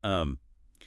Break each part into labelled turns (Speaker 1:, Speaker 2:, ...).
Speaker 1: Um,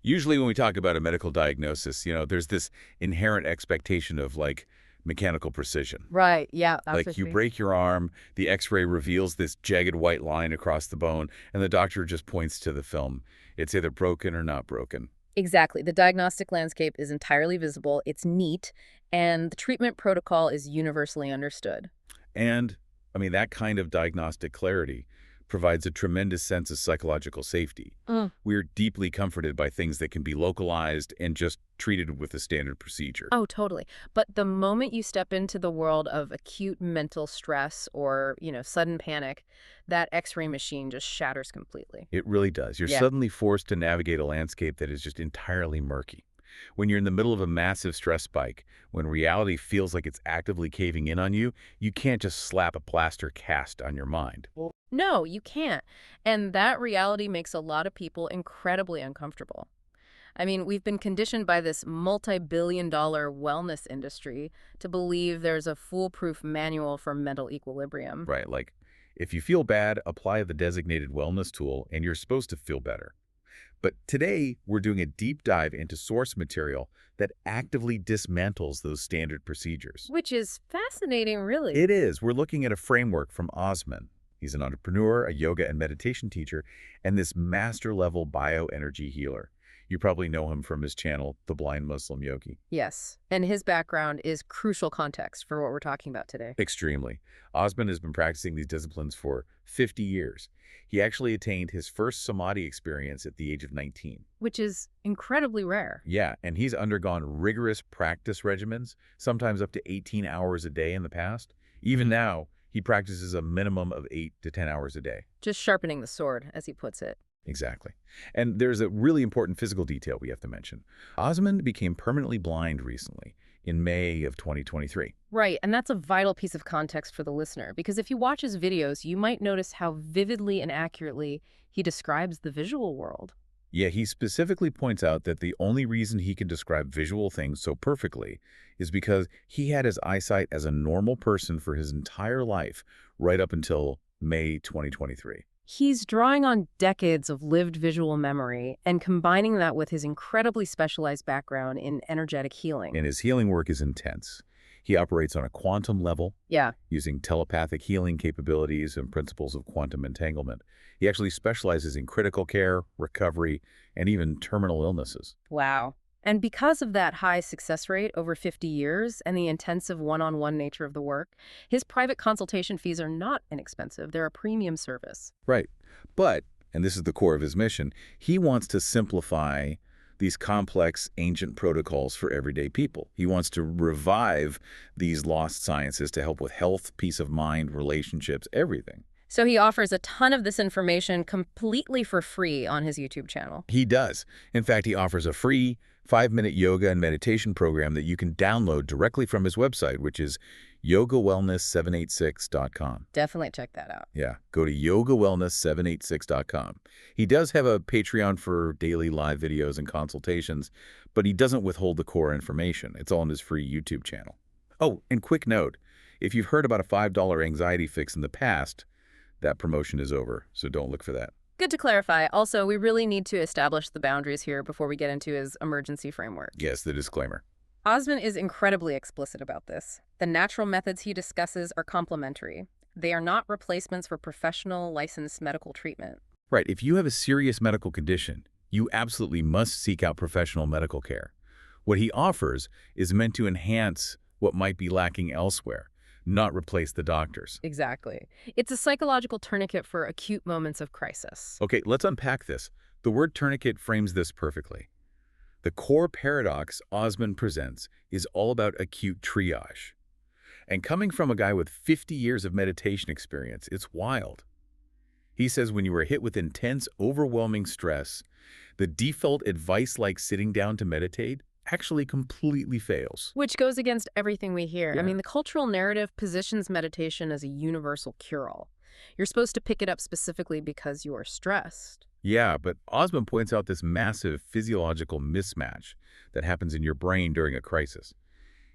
Speaker 1: Usually when we talk about a medical diagnosis, there's this inherent expectation of like mechanical precision.
Speaker 2: Right. Yeah,
Speaker 1: Like you
Speaker 2: absolutely.
Speaker 1: break your arm, the x-ray reveals this jagged white line across the bone, and the doctor just points to the film. It's either broken or not broken.
Speaker 2: Exactly. The diagnostic landscape is entirely visible, it's neat, and the treatment protocol is universally understood.
Speaker 1: And, I mean, that kind of diagnostic clarity provides a tremendous sense of psychological safety.
Speaker 2: Mm.
Speaker 1: We're deeply comforted by things that can be localized and just treated with a standard procedure.
Speaker 2: Oh, totally. But the moment you step into the world of acute mental stress or, sudden panic, that x-ray machine just shatters completely.
Speaker 1: It really does. You're
Speaker 2: Yeah.
Speaker 1: suddenly forced to navigate a landscape that is just entirely murky. When you're in the middle of a massive stress spike, when reality feels like it's actively caving in on you, you can't just slap a plaster cast on your mind.
Speaker 2: No, you can't. And that reality makes a lot of people incredibly uncomfortable. I mean, we've been conditioned by this multi-billion-dollar wellness industry to believe there's a foolproof manual for mental equilibrium.
Speaker 1: Right, like, if you feel bad, apply the designated wellness tool and you're supposed to feel better. But today, we're doing a deep dive into source material that actively dismantles those standard procedures.
Speaker 2: Which is fascinating, really.
Speaker 1: It is. We're looking at a framework from Osman. He's an entrepreneur, a yoga and meditation teacher, and this master-level bioenergy healer. You probably know him from his channel, The Blind Muslim Yogi.
Speaker 2: Yes. And his background is crucial context for what we're talking about today.
Speaker 1: Extremely. Osman has been practicing these disciplines for 50 years. He actually attained his first samadhi experience at the age of 19.
Speaker 2: Which is incredibly rare.
Speaker 1: Yeah, and he's undergone rigorous practice regimens, sometimes up to 18 hours a day in the past. Even now, he practices a minimum of 8 to 10 hours a day.
Speaker 2: Just sharpening the sword, as he puts it.
Speaker 1: Exactly. And there's a really important physical detail we have to mention. Osman became permanently blind recently, in May of 2023.
Speaker 2: Right, and that's a vital piece of context for the listener, because if you watch his videos, you might notice how vividly and accurately he describes the visual world.
Speaker 1: Yeah, he specifically points out that the only reason he can describe visual things so perfectly is because he had his eyesight as a normal person for his entire life, right up until May 2023.
Speaker 2: He's drawing on decades of lived visual memory and combining that with his incredibly specialized background in energetic healing.
Speaker 1: And his healing work is intense. He operates on a quantum level,
Speaker 2: Yeah.
Speaker 1: using telepathic healing capabilities and principles of quantum entanglement. He actually specializes in critical care, recovery, and even terminal illnesses.
Speaker 2: Wow. And because of that high success rate over 50 years and the intensive one-on-one nature of the work, his private consultation fees are not inexpensive. They're a premium service.
Speaker 1: Right. But, and this is the core of his mission, he wants to simplify these complex ancient protocols for everyday people. He wants to revive these lost sciences to help with health, peace of mind, relationships, everything.
Speaker 2: So he offers a ton of this information completely for free on his YouTube channel.
Speaker 1: He does. In fact, he offers a free 5-minute yoga and meditation program that you can download directly from his website, which is yogawellness786.com.
Speaker 2: Definitely check that out.
Speaker 1: Yeah, go to yogawellness786.com. He does have a Patreon for daily live videos and consultations, but he doesn't withhold the core information. It's all on his free YouTube channel. Oh, and quick note, if you've heard about a $5 anxiety fix in the past, that promotion is over, so don't look for that.
Speaker 2: Good to clarify. Also, we really need to establish the boundaries here before we get into his emergency framework.
Speaker 1: Yes, the disclaimer.
Speaker 2: Osman is incredibly explicit about this. The natural methods he discusses are complementary. They are not replacements for professional, licensed medical treatment.
Speaker 1: Right, if you have a serious medical condition, you absolutely must seek out professional medical care. What he offers is meant to enhance what might be lacking elsewhere, not replace the doctors.
Speaker 2: Exactly. It's a psychological tourniquet for acute moments of crisis.
Speaker 1: Okay, let's unpack this. The word tourniquet frames this perfectly. The core paradox Osman presents is all about acute triage. And coming from a guy with 50 years of meditation experience, it's wild. He says when you are hit with intense, overwhelming stress, the default advice like sitting down to meditate actually completely fails.
Speaker 2: Which goes against everything we hear.
Speaker 1: Yeah.
Speaker 2: I mean, the cultural narrative positions meditation as a universal cure-all. You're supposed to pick it up specifically because you are stressed.
Speaker 1: Yeah, but Osman points out this massive physiological mismatch that happens in your brain during a crisis.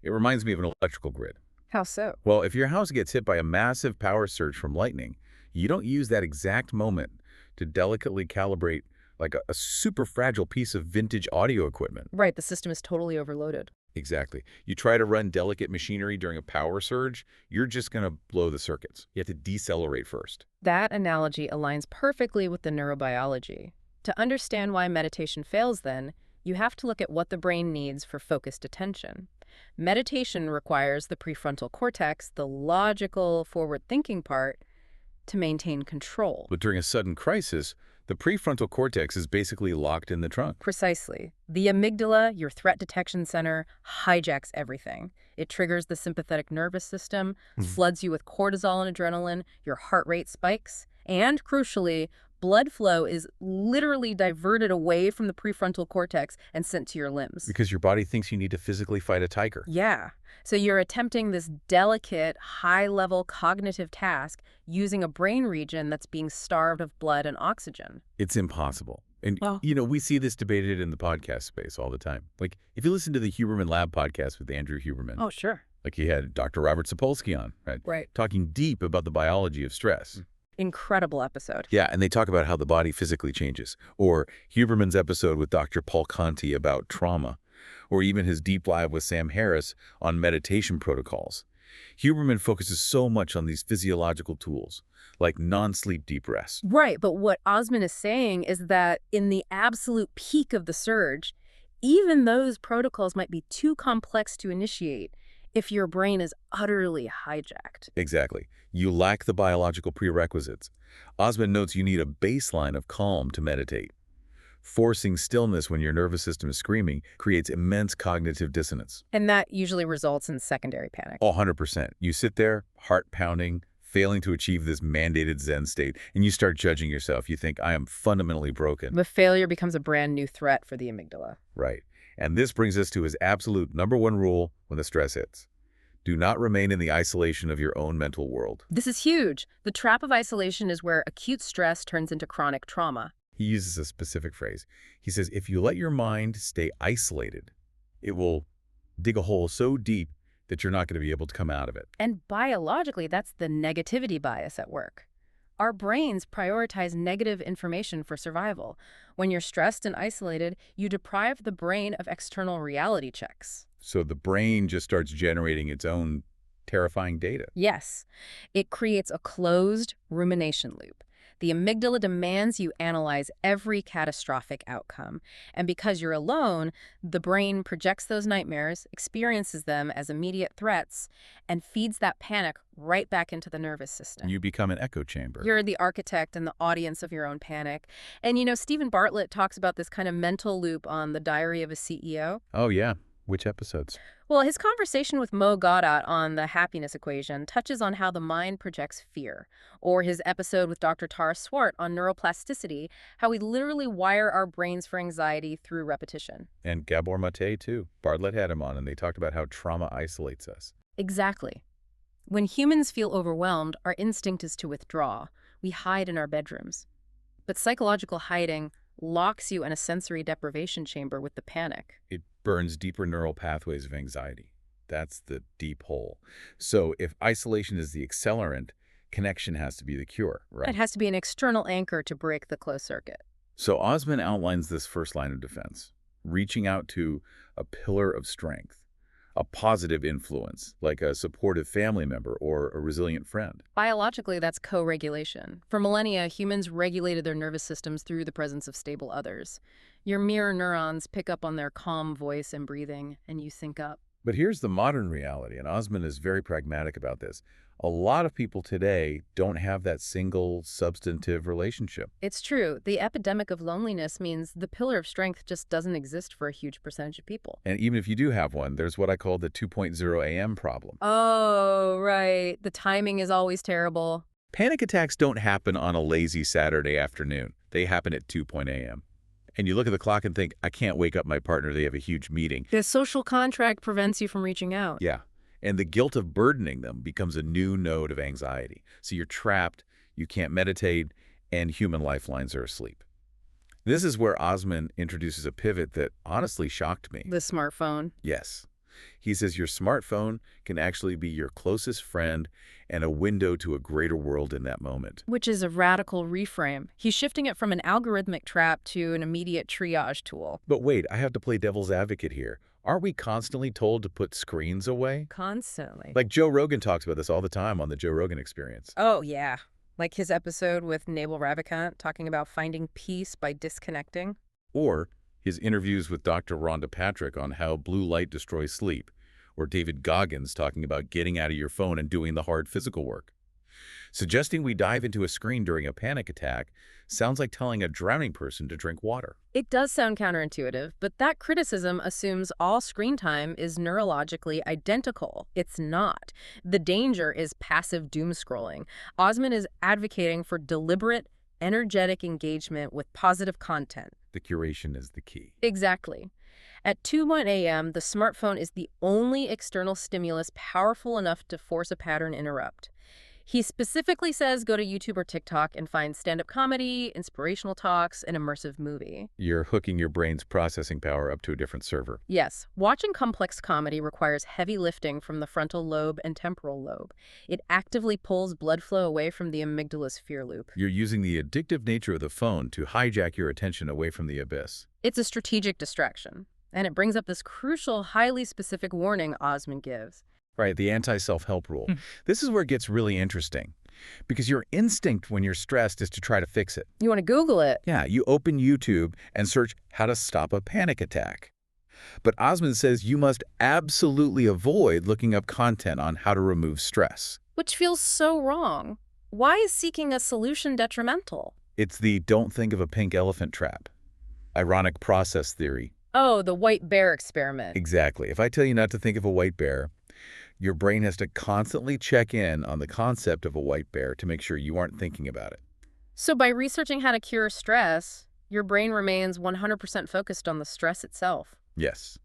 Speaker 1: It reminds me of an electrical grid.
Speaker 2: How so?
Speaker 1: Well, if your house gets hit by a massive power surge from lightning, you don't use that exact moment to delicately calibrate like a super fragile piece of vintage audio equipment.
Speaker 2: Right, the system is totally overloaded.
Speaker 1: Exactly. You try to run delicate machinery during a power surge, you're just going to blow the circuits. You have to decelerate first.
Speaker 2: That analogy aligns perfectly with the neurobiology. To understand why meditation fails, then, you have to look at what the brain needs for focused attention. Meditation requires the prefrontal cortex, the logical, forward-thinking part, to maintain control.
Speaker 1: But during a sudden crisis, the prefrontal cortex is basically locked in the trunk.
Speaker 2: Precisely. The amygdala, your threat detection center, hijacks everything. It triggers the sympathetic nervous system, floods you with cortisol and adrenaline, your heart rate spikes, and, crucially, blood flow is literally diverted away from the prefrontal cortex and sent to your limbs.
Speaker 1: Because your body thinks you need to physically fight a tiger.
Speaker 2: Yeah. So you're attempting this delicate, high-level cognitive task using a brain region that's being starved of blood and oxygen.
Speaker 1: It's impossible. And,
Speaker 2: Well,
Speaker 1: we see this debated in the podcast space all the time. Like, if you listen to the Huberman Lab podcast with Andrew Huberman,
Speaker 2: oh, sure.
Speaker 1: like he had Dr. Robert Sapolsky on, right?
Speaker 2: Right.
Speaker 1: Talking deep about the biology of stress.
Speaker 2: Incredible episode.
Speaker 1: Yeah, and they talk about how the body physically changes. Or Huberman's episode with Dr. Paul Conti about trauma. Or even his deep dive with Sam Harris on meditation protocols. Huberman focuses so much on these physiological tools, like non-sleep deep rest.
Speaker 2: Right, but what Osman is saying is that in the absolute peak of the surge, even those protocols might be too complex to initiate if your brain is utterly hijacked.
Speaker 1: Exactly. You lack the biological prerequisites. Osman notes you need a baseline of calm to meditate. Forcing stillness when your nervous system is screaming creates immense cognitive dissonance.
Speaker 2: And that usually results in secondary panic.
Speaker 1: 100%. You sit there, heart pounding, failing to achieve this mandated Zen state, and you start judging yourself. You think, I am fundamentally broken.
Speaker 2: The failure becomes a brand new threat for the amygdala.
Speaker 1: Right. And this brings us to his absolute #1 rule when the stress hits. Do not remain in the isolation of your own mental world.
Speaker 2: This is huge. The trap of isolation is where acute stress turns into chronic trauma.
Speaker 1: He uses a specific phrase. He says, if you let your mind stay isolated, it will dig a hole so deep that you're not going to be able to come out of it.
Speaker 2: And biologically, that's the negativity bias at work. Our brains prioritize negative information for survival. When you're stressed and isolated, you deprive the brain of external reality checks.
Speaker 1: So the brain just starts generating its own terrifying data.
Speaker 2: Yes, it creates a closed rumination loop. The amygdala demands you analyze every catastrophic outcome. And because you're alone, the brain projects those nightmares, experiences them as immediate threats, and feeds that panic right back into the nervous system.
Speaker 1: You become an echo chamber.
Speaker 2: You're the architect and the audience of your own panic. And Stephen Bartlett talks about this kind of mental loop on The Diary of a CEO.
Speaker 1: Oh, yeah. Which episodes?
Speaker 2: Well, his conversation with Mo Gaudat on the happiness equation touches on how the mind projects fear, or his episode with Dr. Tara Swart on neuroplasticity, how we literally wire our brains for anxiety through repetition.
Speaker 1: And Gabor Mate, too. Bartlett had him on, and they talked about how trauma isolates us.
Speaker 2: Exactly. When humans feel overwhelmed, our instinct is to withdraw. We hide in our bedrooms. But psychological hiding locks you in a sensory deprivation chamber with the panic.
Speaker 1: It burns deeper neural pathways of anxiety. That's the deep hole. So if isolation is the accelerant, connection has to be the cure, right?
Speaker 2: It has to be an external anchor to break the closed circuit.
Speaker 1: So Osman outlines this first line of defense, reaching out to a pillar of strength, a positive influence, like a supportive family member or a resilient friend.
Speaker 2: Biologically, that's co-regulation. For millennia, humans regulated their nervous systems through the presence of stable others. Your mirror neurons pick up on their calm voice and breathing, and you sync up.
Speaker 1: But here's the modern reality, and Osman is very pragmatic about this. A lot of people today don't have that single substantive relationship.
Speaker 2: It's true. The epidemic of loneliness means the pillar of strength just doesn't exist for a huge percentage of people.
Speaker 1: And even if you do have one, there's what I call the 2.0 a.m. problem.
Speaker 2: Oh, right. The timing is always terrible.
Speaker 1: Panic attacks don't happen on a lazy Saturday afternoon. They happen at 2.0 a.m. And you look at the clock and think, I can't wake up my partner. They have a huge meeting.
Speaker 2: The social contract prevents you from reaching out.
Speaker 1: Yeah. And the guilt of burdening them becomes a new node of anxiety. So you're trapped, you can't meditate, and human lifelines are asleep. This is where Osman introduces a pivot that honestly shocked me.
Speaker 2: The smartphone.
Speaker 1: Yes. He says your smartphone can actually be your closest friend and a window to a greater world in that moment.
Speaker 2: Which is a radical reframe. He's shifting it from an algorithmic trap to an immediate triage tool.
Speaker 1: But wait, I have to play devil's advocate here. Aren't we constantly told to put screens away?
Speaker 2: Constantly.
Speaker 1: Like Joe Rogan talks about this all the time on the Joe Rogan Experience.
Speaker 2: Oh, yeah. Like his episode with Naval Ravikant talking about finding peace by disconnecting.
Speaker 1: Or his interviews with Dr. Rhonda Patrick on how blue light destroys sleep. Or David Goggins talking about getting out of your phone and doing the hard physical work. Suggesting we dive into a screen during a panic attack sounds like telling a drowning person to drink water.
Speaker 2: It does sound counterintuitive, but that criticism assumes all screen time is neurologically identical. It's not. The danger is passive doom scrolling. Osman is advocating for deliberate, energetic engagement with positive content.
Speaker 1: The curation is the key.
Speaker 2: Exactly. At 2:01 a.m., the smartphone is the only external stimulus powerful enough to force a pattern interrupt. He specifically says go to YouTube or TikTok and find stand-up comedy, inspirational talks, an immersive movie.
Speaker 1: You're hooking your brain's processing power up to a different server.
Speaker 2: Yes, watching complex comedy requires heavy lifting from the frontal lobe and temporal lobe. It actively pulls blood flow away from the amygdala's fear loop.
Speaker 1: You're using the addictive nature of the phone to hijack your attention away from the abyss.
Speaker 2: It's a strategic distraction. And it brings up this crucial, highly specific warning Osman gives.
Speaker 1: Right, the anti-self-help rule. This is where it gets really interesting. Because your instinct when you're stressed is to try to fix it.
Speaker 2: You want to Google it?
Speaker 1: Yeah, you open YouTube and search how to stop a panic attack. But Osman says you must absolutely avoid looking up content on how to remove stress.
Speaker 2: Which feels so wrong. Why is seeking a solution detrimental?
Speaker 1: It's the don't think of a pink elephant trap. Ironic process theory.
Speaker 2: Oh, the white bear experiment.
Speaker 1: Exactly. If I tell you not to think of a white bear, your brain has to constantly check in on the concept of a white bear to make sure you aren't thinking about it.
Speaker 2: So by researching how to cure stress, your brain remains 100% focused on the stress itself.
Speaker 1: Yes.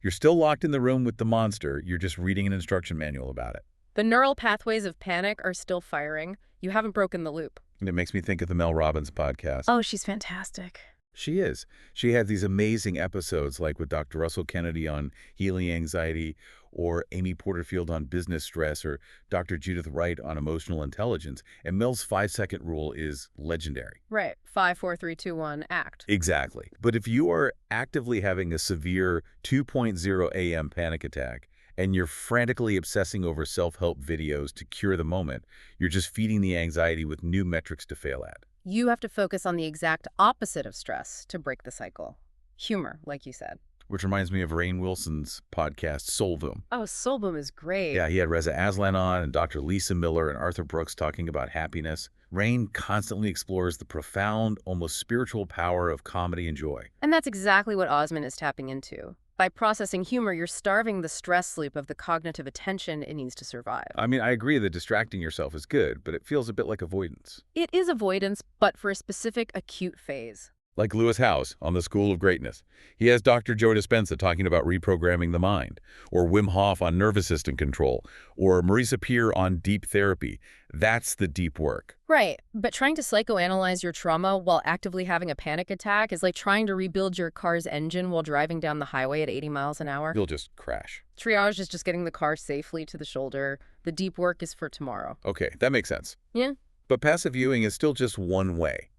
Speaker 1: You're still locked in the room with the monster, you're just reading an instruction manual about it.
Speaker 2: The neural pathways of panic are still firing. You haven't broken the loop.
Speaker 1: And it makes me think of the Mel Robbins podcast.
Speaker 2: Oh, she's fantastic.
Speaker 1: She is. She had these amazing episodes like with Dr. Russell Kennedy on healing anxiety, or Amy Porterfield on business stress, or Dr. Judith Wright on emotional intelligence. And Mel's 5-second rule is legendary.
Speaker 2: Right. 5, 4, 3, 2, 1, act.
Speaker 1: Exactly. But if you are actively having a severe 2.0 a.m. panic attack, and you're frantically obsessing over self-help videos to cure the moment, you're just feeding the anxiety with new metrics to fail at.
Speaker 2: You have to focus on the exact opposite of stress to break the cycle. Humor, like you said.
Speaker 1: Which reminds me of Rainn Wilson's podcast, Soul Boom.
Speaker 2: Oh, Soul Boom is great.
Speaker 1: Yeah, he had Reza Aslan on and Dr. Lisa Miller and Arthur Brooks talking about happiness. Rainn constantly explores the profound, almost spiritual power of comedy and joy.
Speaker 2: And that's exactly what Osman is tapping into. By processing humor, you're starving the stress loop of the cognitive attention it needs to survive.
Speaker 1: I mean, I agree that distracting yourself is good, but it feels a bit like avoidance.
Speaker 2: It is avoidance, but for a specific acute phase.
Speaker 1: Like Lewis Howes on The School of Greatness. He has Dr. Joe Dispenza talking about reprogramming the mind, or Wim Hof on nervous system control, or Marisa Peer on deep therapy. That's the deep work.
Speaker 2: Right, but trying to psychoanalyze your trauma while actively having a panic attack is like trying to rebuild your car's engine while driving down the highway at 80 miles an hour.
Speaker 1: You'll just crash.
Speaker 2: Triage is just getting the car safely to the shoulder. The deep work is for tomorrow.
Speaker 1: Okay, that makes sense.
Speaker 2: Yeah.
Speaker 1: But passive viewing is still just one way.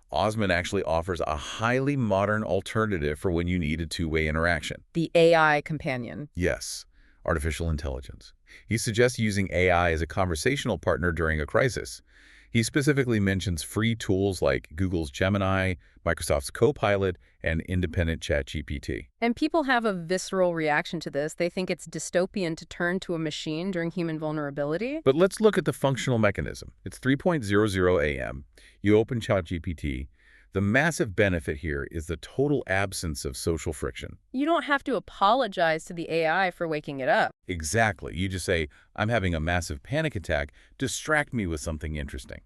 Speaker 1: Osman actually offers a highly modern alternative for when you need a two-way interaction.
Speaker 2: The AI companion.
Speaker 1: Yes, artificial intelligence. He suggests using AI as a conversational partner during a crisis. He specifically mentions free tools like Google's Gemini, Microsoft's Copilot, and independent ChatGPT.
Speaker 2: And people have a visceral reaction to this. They think it's dystopian to turn to a machine during human vulnerability.
Speaker 1: But let's look at the functional mechanism. It's 3.00 a.m. You open ChatGPT. The massive benefit here is the total absence of social friction.
Speaker 2: You don't have to apologize to the AI for waking it up.
Speaker 1: Exactly. You just say, I'm having a massive panic attack. Distract me with something interesting.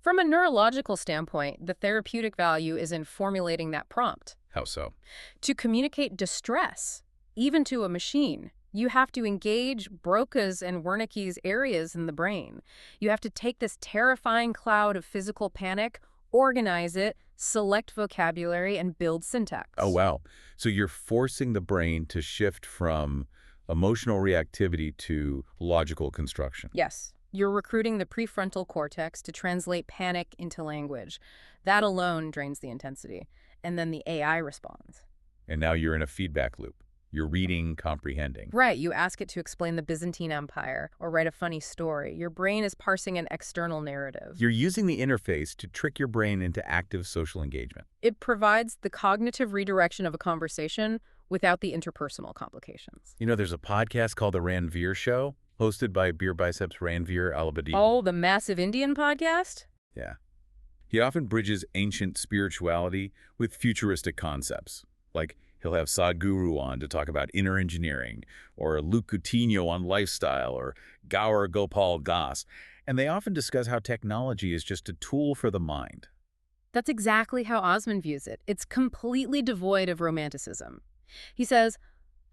Speaker 2: From a neurological standpoint, the therapeutic value is in formulating that prompt.
Speaker 1: How so?
Speaker 2: To communicate distress, even to a machine, you have to engage Broca's and Wernicke's areas in the brain. You have to take this terrifying cloud of physical panic, organize it, select vocabulary, and build syntax.
Speaker 1: Oh, wow. So you're forcing the brain to shift from emotional reactivity to logical construction.
Speaker 2: Yes, you're recruiting the prefrontal cortex to translate panic into language. That alone drains the intensity. And then the AI responds.
Speaker 1: And now you're in a feedback loop. You're reading, comprehending.
Speaker 2: Right, you ask it to explain the Byzantine Empire or write a funny story. Your brain is parsing an external narrative.
Speaker 1: You're using the interface to trick your brain into active social engagement.
Speaker 2: It provides the cognitive redirection of a conversation without the interpersonal complications.
Speaker 1: You know, there's a podcast called The Ranveer Show, hosted by Beer Biceps Ranveer Alabadi.
Speaker 2: Oh, the massive Indian podcast?
Speaker 1: Yeah. He often bridges ancient spirituality with futuristic concepts. Like, he'll have Sadhguru on to talk about inner engineering, or Luke Coutinho on lifestyle, or Gaur Gopal Das. And they often discuss how technology is just a tool for the mind.
Speaker 2: That's exactly how Osman views it. It's completely devoid of romanticism. He says,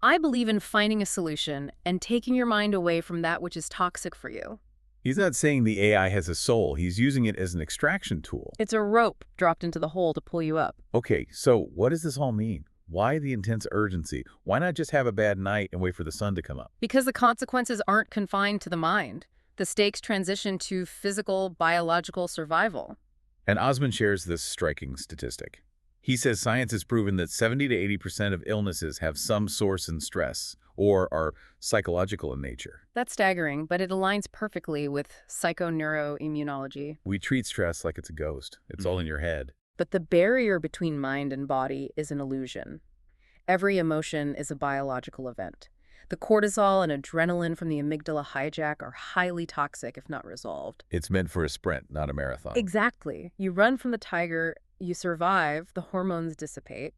Speaker 2: I believe in finding a solution and taking your mind away from that which is toxic for you.
Speaker 1: He's not saying the AI has a soul. He's using it as an extraction tool.
Speaker 2: It's a rope dropped into the hole to pull you up.
Speaker 1: Okay, so what does this all mean? Why the intense urgency? Why not just have a bad night and wait for the sun to come up?
Speaker 2: Because the consequences aren't confined to the mind. The stakes transition to physical, biological survival.
Speaker 1: And Osman shares this striking statistic. He says science has proven that 70 to 80% of illnesses have some source in stress or are psychological in nature.
Speaker 2: That's staggering, but it aligns perfectly with psychoneuroimmunology.
Speaker 1: We treat stress like it's a ghost. It's all in your head.
Speaker 2: But the barrier between mind and body is an illusion. Every emotion is a biological event. The cortisol and adrenaline from the amygdala hijack are highly toxic if not resolved.
Speaker 1: It's meant for a sprint, not a marathon.
Speaker 2: Exactly. You run from the tiger, you survive, the hormones dissipate.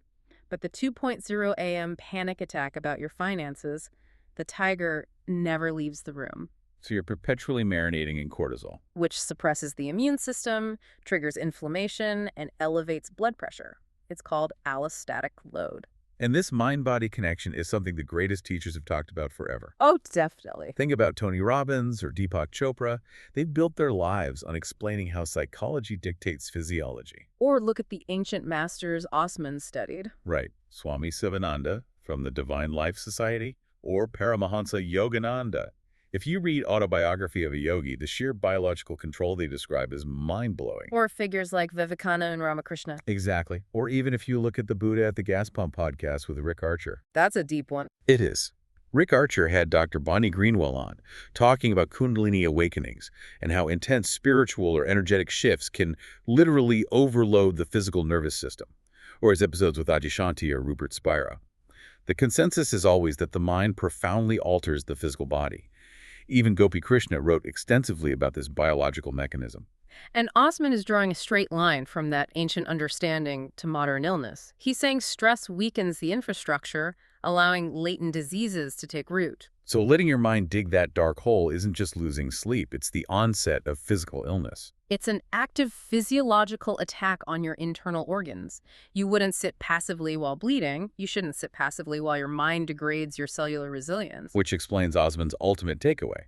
Speaker 2: But the 2.0 a.m. panic attack about your finances, the tiger never leaves the room.
Speaker 1: So you're perpetually marinating in cortisol.
Speaker 2: Which suppresses the immune system, triggers inflammation, and elevates blood pressure. It's called allostatic load.
Speaker 1: And this mind-body connection is something the greatest teachers have talked about forever.
Speaker 2: Oh, definitely.
Speaker 1: Think about Tony Robbins or Deepak Chopra. They've built their lives on explaining how psychology dictates physiology.
Speaker 2: Or look at the ancient masters Osman studied.
Speaker 1: Right. Swami Sivananda from the Divine Life Society or Paramahansa Yogananda. If you read Autobiography of a Yogi, the sheer biological control they describe is mind-blowing.
Speaker 2: Or figures like Vivekananda and Ramakrishna.
Speaker 1: Exactly. Or even if you look at the Buddha at the Gas Pump podcast with Rick Archer.
Speaker 2: That's a deep one.
Speaker 1: It is. Rick Archer had Dr. Bonnie Greenwell on, talking about Kundalini awakenings and how intense spiritual or energetic shifts can literally overload the physical nervous system, or his episodes with Adyashanti or Rupert Spira. The consensus is always that the mind profoundly alters the physical body. Even Gopi Krishna wrote extensively about this biological mechanism.
Speaker 2: And Osman is drawing a straight line from that ancient understanding to modern illness. He's saying stress weakens the infrastructure, allowing latent diseases to take root.
Speaker 1: So letting your mind dig that dark hole isn't just losing sleep, it's the onset of physical illness.
Speaker 2: It's an active physiological attack on your internal organs. You wouldn't sit passively while bleeding. You shouldn't sit passively while your mind degrades your cellular resilience.
Speaker 1: Which explains Osman's ultimate takeaway.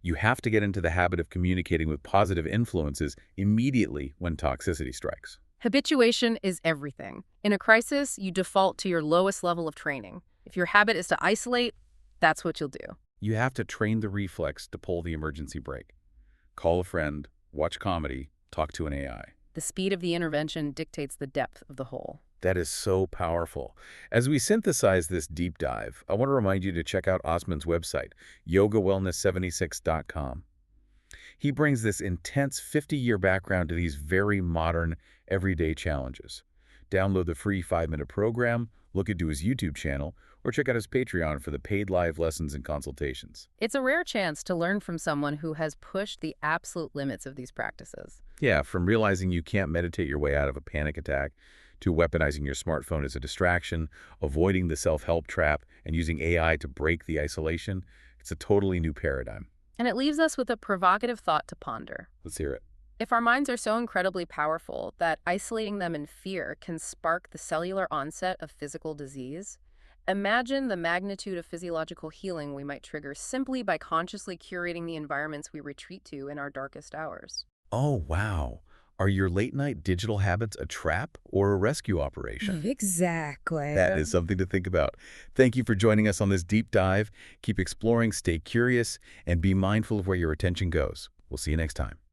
Speaker 1: You have to get into the habit of communicating with positive influences immediately when toxicity strikes.
Speaker 2: Habituation is everything. In a crisis, you default to your lowest level of training. If your habit is to isolate, that's what you'll do.
Speaker 1: You have to train the reflex to pull the emergency brake. Call a friend, watch comedy, talk to an AI.
Speaker 2: The speed of the intervention dictates the depth of the hole.
Speaker 1: That is so powerful. As we synthesize this deep dive, I want to remind you to check out Osman's website, yogawellness76.com. He brings this intense 50-year background to these very modern, everyday challenges. Download the free 5-minute program, look into his YouTube channel, or check out his Patreon for the paid live lessons and consultations.
Speaker 2: It's a rare chance to learn from someone who has pushed the absolute limits of these practices.
Speaker 1: Yeah, from realizing you can't meditate your way out of a panic attack, to weaponizing your smartphone as a distraction, avoiding the self-help trap, and using AI to break the isolation, it's a totally new paradigm.
Speaker 2: And it leaves us with a provocative thought to ponder.
Speaker 1: Let's hear it.
Speaker 2: If our minds are so incredibly powerful that isolating them in fear can spark the cellular onset of physical disease, imagine the magnitude of physiological healing we might trigger simply by consciously curating the environments we retreat to in our darkest hours.
Speaker 1: Oh, wow. Are your late-night digital habits a trap or a rescue operation?
Speaker 3: Exactly.
Speaker 1: That is something to think about. Thank you for joining us on this deep dive. Keep exploring, stay curious, and be mindful of where your attention goes. We'll see you next time.